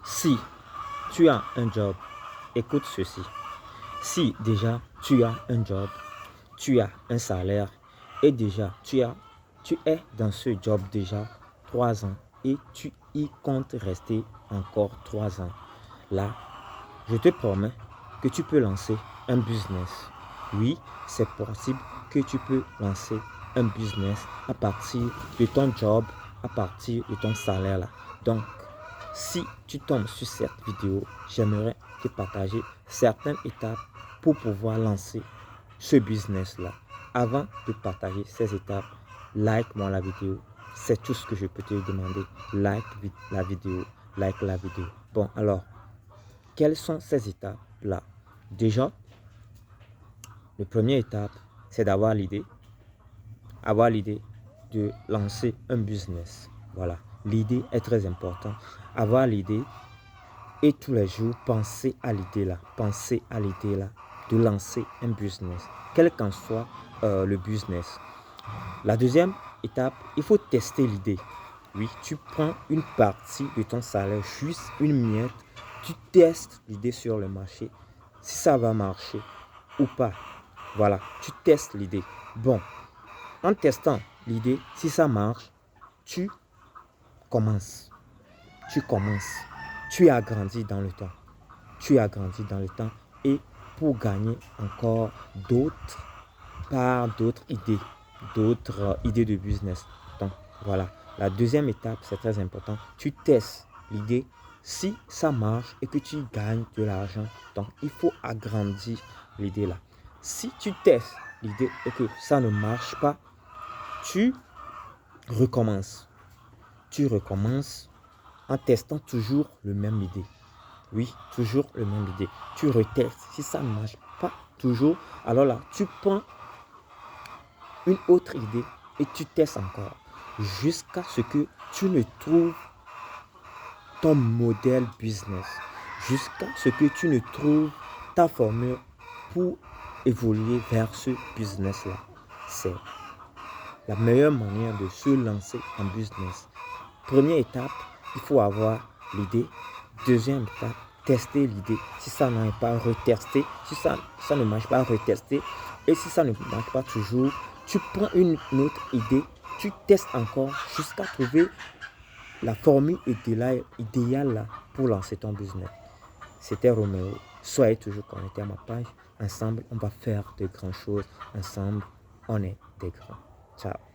Si tu as un job, écoute ceci. Si déjà tu as un job, tu as un salaire et déjà tu es dans ce job déjà 3 ans et tu y comptes rester encore 3 ans. Là, je te promets que tu peux lancer un business. Oui, c'est possible que tu peux lancer un business à partir de ton job, à partir de ton salaire là. Donc, si tu tombes sur cette vidéo, j'aimerais te partager certaines étapes pour pouvoir lancer ce business là. Avant de partager ces étapes, like-moi la vidéo. C'est tout ce que je peux te demander. Like la vidéo, like la vidéo. Bon, alors, quelles sont ces étapes-là? Déjà, la première étape, c'est d'avoir l'idée. Avoir l'idée de lancer un business. Voilà, l'idée est très importante. Avoir l'idée et tous les jours, penser à l'idée là. Penser à l'idée là de lancer un business. Quel qu'en soit le business. La deuxième étape, il faut tester l'idée. Oui, tu prends une partie de ton salaire, juste une miette, tu testes l'idée sur le marché, si ça va marcher ou pas. Voilà, tu testes l'idée. Bon, en testant l'idée, si ça marche, tu commences. Tu commences. Tu agrandis dans le temps. Tu agrandis dans le temps et pour gagner encore d'autres idées de business. Donc voilà, la deuxième étape, c'est très important. Tu testes l'idée. Si ça marche et que tu gagnes de l'argent, donc il faut agrandir l'idée là. Si tu testes l'idée et que ça ne marche pas, tu recommences. Tu recommences en testant toujours le même idée. Oui, toujours le même idée. Tu retestes. Si ça ne marche pas toujours, alors là, tu prends une autre idée et tu testes encore jusqu'à ce que tu ne trouves ton modèle business, jusqu'à ce que tu ne trouves ta formule pour évoluer vers ce business là. C'est la meilleure manière de se lancer en business. Première étape, il faut avoir l'idée. Deuxième étape, tester l'idée. Si ça n'arrive pas, retester. Si ça ne marche pas, retester. Et si ça ne marche pas toujours, tu prends une autre idée, tu testes encore jusqu'à trouver la formule idéale pour lancer ton business. C'était Roméo. Soyez toujours connectés à ma page. Ensemble, on va faire de grandes choses. Ensemble, on est des grands. Ciao.